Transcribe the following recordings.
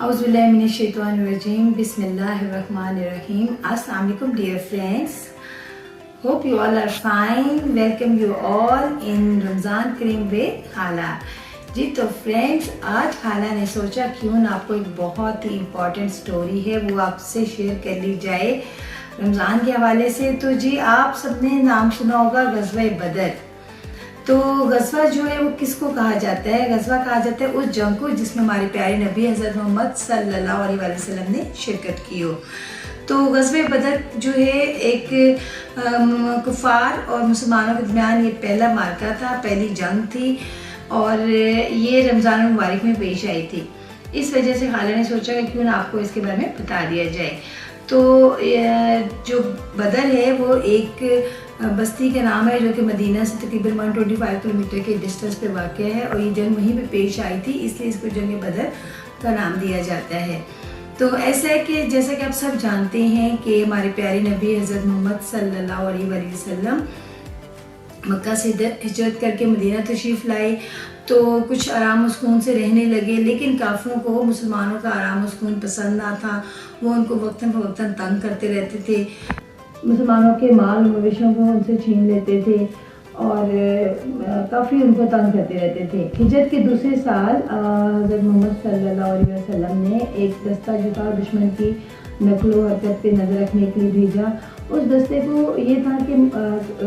Auzubillahiminash-shaytanir-rajim. Bismillahir-rahmanir-rahim. Assalamu alaikum dear friends. Hope you all are fine. Welcome you all in Ramzan Kareem with खाला. जी तो friends, आज खाला ने सोचा क्यों ना आपको एक बहुत ही इम्पोर्टेंट स्टोरी है वो आपसे शेयर कर ली जाए रमज़ान के हवाले से। तो जी आप सबने नाम सुना होगा ग़ज़वा बदर। तो ग़ज़वा जो है वो किसको कहा जाता है? ग़ज़वा कहा जाता है उस जंग को जिसमें हमारे प्यारे नबी हज़रत मोहम्मद सल्लल्लाहु अलैहि वसल्लम ने शिरकत की हो। तो ग़ज़वा बदर जो है एक कुफ़ार और मुसलमानों के दरमियान ये पहला मार्का था, पहली जंग थी और ये रमज़ान मुबारक में पेश आई थी। इस वजह से खाला ने सोचा कि क्यों ना आपको इसके बारे में बता दिया जाए। तो जो बदर है वो एक बस्ती का नाम है जो कि मदीना से तकरीबन 125 किलोमीटर के डिस्टेंस पे वाक़ है और ये जंग वहीं पे पेश आई थी, इसलिए इसको जंग बदर का नाम दिया जाता है। तो ऐसा है कि जैसा कि आप सब जानते हैं कि हमारे प्यारे नबी हज़रत मोहम्मद सल्लल्लाहु अलैहि वसल्लम मक्का से हिजरत करके मदीना तशरीफ़ लाए। तो कुछ आराम व सुकून से रहने लगे, लेकिन काफिरों को मुसलमानों का आराम व सुकून पसंद ना था। वो उनको वक्तन फ़वक्तन तंग करते रहते थे, मुसलमानों के माल मवेशियों को उनसे छीन लेते थे और काफ़ी उनको तंग करते रहते थे। हिजरत के दूसरे साल हज़रत मोहम्मद सल्लल्लाहु अलैहि वसल्लम ने एक दस्ता जो था दुश्मन की नकलो हरकत पे नज़र रखने के लिए भेजा। उस दस्ते को ये था कि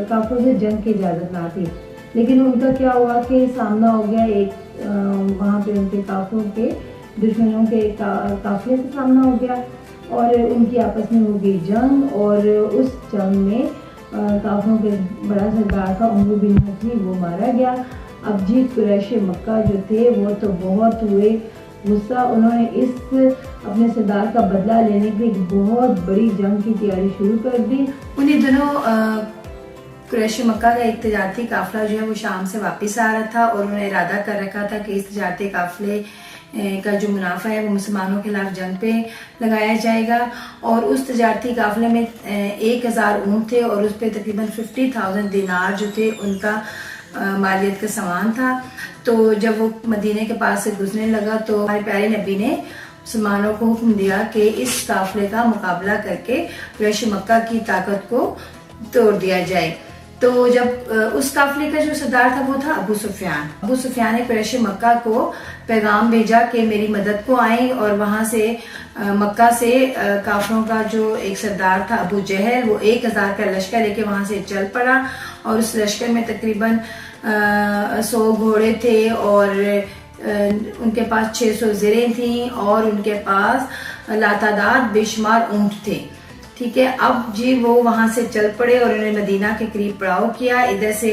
काफिरों से जंग की इजाज़त ना थी, लेकिन उनका क्या हुआ कि सामना हो गया एक वहाँ पे उनके काफिरों के दुश्मनों के काफिले से सामना हो गया और उनकी आपस में हो गई जंग। और उस जंग में काफिरों के बड़ा सरदार था उमर बिन हज़ी, वो मारा गया। अब जी कुरैश मक्का जो थे वो तो बहुत हुए गुस्सा, उन्होंने इस अपने सरदार का बदला लेने के लिए बहुत बड़ी जंग की तैयारी शुरू कर दी। उन्हीं दिनों कुरैश मक्का का एक तजारती काफिला जो है वो शाम से वापस आ रहा था और उन्होंने इरादा कर रखा था कि इस तजारती काफिले का जो मुनाफा है वो मुसलमानों के खिलाफ जंग पे लगाया जाएगा। और उस तजारती काफिले में 1000 ऊँट थे और उस पर तकरीबन 50,000 दिनार जो थे उनका मालियत का सामान था। तो जब वो मदीने के पास से गुजरने लगा तो हमारे प्यारे नबी ने मुसलमानों को हुक्म दिया कि इस काफिले का मुकाबला करके कुरैश मक्का की ताकत को तोड़ दिया जाए। तो जब उस काफिले का जो सरदार था वो था अबू सुफियान ने कुरैश मक्का को पैगाम भेजा कि मेरी मदद को आए। और वहां से मक्का से काफिरों का जो एक सरदार था अबू जहल, वो 1000 का लश्कर लेके वहां से चल पड़ा और उस लश्कर में तकरीबन 100 घोड़े थे और उनके पास 600 ज़िरें थी और उनके पास लातादाद बेशुमार ऊँट थे। ठीक है, अब जी वो वहां से चल पड़े और उन्होंने मदीना के करीब पड़ाव किया। इधर से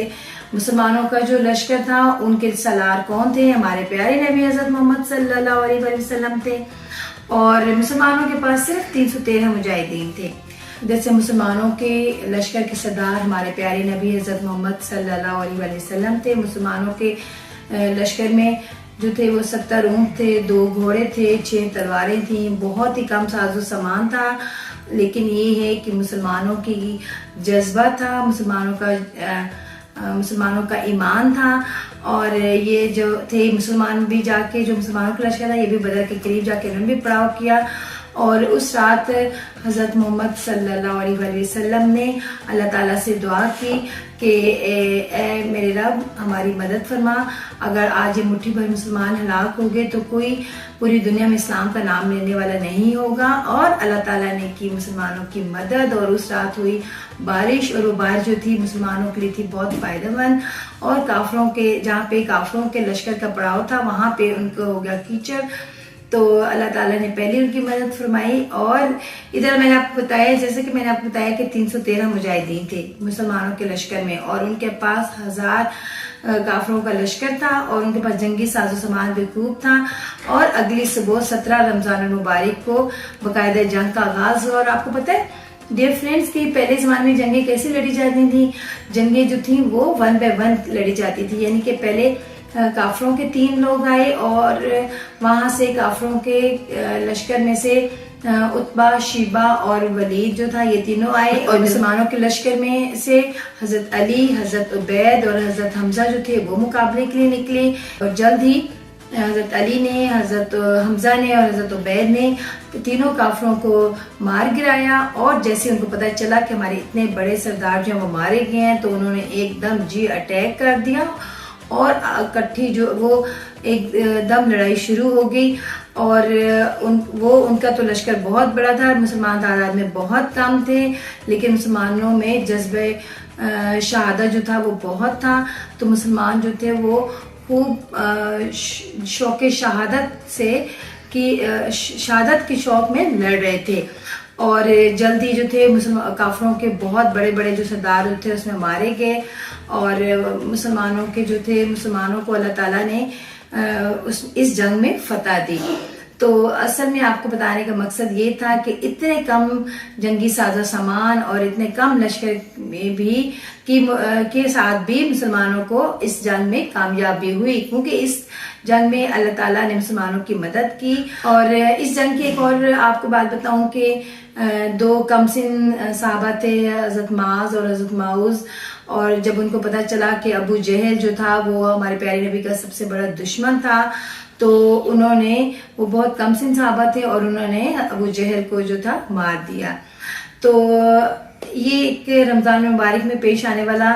मुसलमानों का जो लश्कर था उनके सलार कौन थे? हमारे प्यारे नबी हज़रत मोहम्मद सल्लल्लाहु अलैहि वसल्लम थे और मुसलमानों के पास सिर्फ 313 मुजाहिदीन थे। इधर से मुसलमानों के लश्कर के सरदार हमारे प्यारे नबी हज़रत मोहम्मद सल्लल्लाहु अलैहि वसल्लम थे। मुसलमानों के लश्कर में जो थे वो 70 ऊँट थे, 2 घोड़े थे, 6 तलवारें थी, बहुत ही कम साजो सामान था। लेकिन ये है कि मुसलमानों की जज्बा था, मुसलमानों का ईमान था। और ये जो थे मुसलमान भी जाके जो मुसलमानों का लश्कर था ये भी बदर के करीब जाके उन्होंने भी पड़ाव किया। और उस रात हज़रत मोहम्मद सल्लल्लाहु अलैहि वसल्लम ने अल्लाह ताला से दुआ की कि ए मेरे रब हमारी मदद फरमा। अगर आज ये मुट्ठी भर मुसलमान हलाक हो गए तो कोई पूरी दुनिया में इस्लाम का नाम लेने वाला नहीं होगा। और अल्लाह ताला ने की मुसलमानों की मदद और उस रात हुई बारिश और वो बारिश जो थी मुसलमानों के लिए थी बहुत फ़ायदेमंद। और काफिरों के जहाँ पे काफिरों के लश्कर का पड़ाव था वहाँ पे उनको हो गया कीचड़। तो अल्लाह ताला ने पहले उनकी मदद फरमाई। और इधर मैंने आपको बताया, जैसे कि मैंने आपको बताया कि 313 मुजाहिदीन थे मुसलमानों के लश्कर में और उनके पास 1000 काफिरों का लश्कर था और उनके पास जंगी साजो सामान भी खूब था। और अगली सुबह 17 रमजान मुबारक को बाकायदा जंग का आगाज हुआ। और आपको पता है डियर फ्रेंड्स कि पहले ज़माने में जंगें कैसे लड़ी जाती थी? जंगें जो थी वो 1 by 1 लड़ी जाती थी, यानी कि पहले काफिरों के 3 लोग आए और वहां से काफिरों के लश्कर में से उत्बा, शिबा और वलीद जो था ये तीनों आए। और मुसलमानों के लश्कर में से हजरत अली, हजरत उबैद और हजरत हमजा जो थे वो मुकाबले के लिए निकले। और जल्द ही حضرت علی نے، حضرت حمزہ نے اور حضرت عبید نے تینوں کافروں کو مار گرایا، اور جیسے ان کو پتہ چلا کہ ہمارے اتنے بڑے سردار جو ہیں وہ مارے گئے ہیں تو انہوں نے ایک دم اٹیک کر دیا اور اکٹھی جو وہ ایک دم لڑائی شروع ہو گئی، اور ان کا تو لشکر بہت بڑا تھا، مسلمان تعداد میں بہت کم تھے، لیکن مسلمانوں میں جذبہ شہادت جو تھا وہ بہت تھا، تو مسلمان جو تھے وہ خوب شوق شہادت سے شہادت کے شوق میں لڑ رہے تھے، اور جلدی جو تھے کافروں کے بہت بڑے بڑے جو سردار تھے اس میں مارے گئے، اور مسلمانوں کو اللہ تعالیٰ نے اس جنگ میں فتح دی۔ تو اصل میں آپ کو بتانے کا مقصد یہ تھا کہ اتنے کم جنگی ساز و سامان اور اتنے کم لشکر میں بھی کے ساتھ بھی مسلمانوں کو اس جنگ میں کامیابی ہوئی، کیونکہ اس جنگ میں اللہ تعالیٰ نے مسلمانوں کی مدد کی۔ اور اس جنگ کی ایک اور آپ کو بات بتاؤں کہ 2 کم سن صحابہ تھے، حضرت معاذ اور حضرت معوذ، اور جب ان کو پتہ چلا کہ ابو جہل جو تھا وہ ہمارے پیارے نبی کا سب سے بڑا دشمن تھا، تو وہ بہت کم سن صحابہ تھے اور انہوں نے ابو جہل کو جو تھا مار دیا۔ تو یہ ایک رمضان مبارک میں پیش آنے والا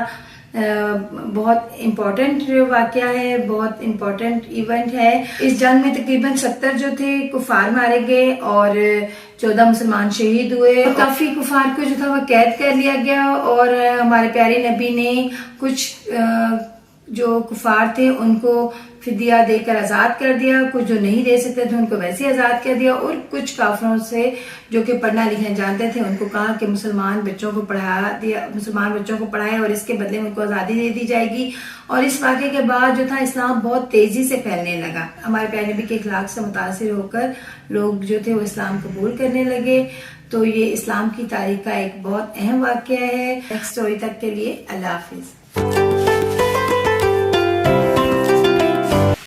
بہت امپورٹنٹ واقعہ ہے، بہت امپورٹنٹ ایونٹ ہے۔ اس جنگ میں تقریباً 70 جو تھے کفار مارے گئے اور 14 مسلمان شہید ہوئے، کافی کفار کو جو تھا وہ قید کر لیا گیا، اور ہمارے پیارے نبی نے کچھ جو کفار تھے ان کو فدیہ دے کر آزاد کر دیا، کچھ جو نہیں دے سکتے تھے ان کو ویسے آزاد کر دیا، اور کچھ کافروں سے جو کہ پڑھنا لکھنا جانتے تھے ان کو کہا کہ مسلمان بچوں کو پڑھائے اور اس کے بدلے میں ان کو آزادی دے دی جائے گی۔ اور اس واقعے کے بعد جو تھا اسلام بہت تیزی سے پھیلنے لگا، ہمارے پیارے نبی کے اخلاق سے متاثر ہو کر لوگ جو تھے وہ اسلام قبول کرنے لگے۔ تو یہ اسلام کی تاریخ کا ایک بہت اہم واقعہ ہے۔ نیکسٹ سٹوری تک کے لیے اللہ حافظ۔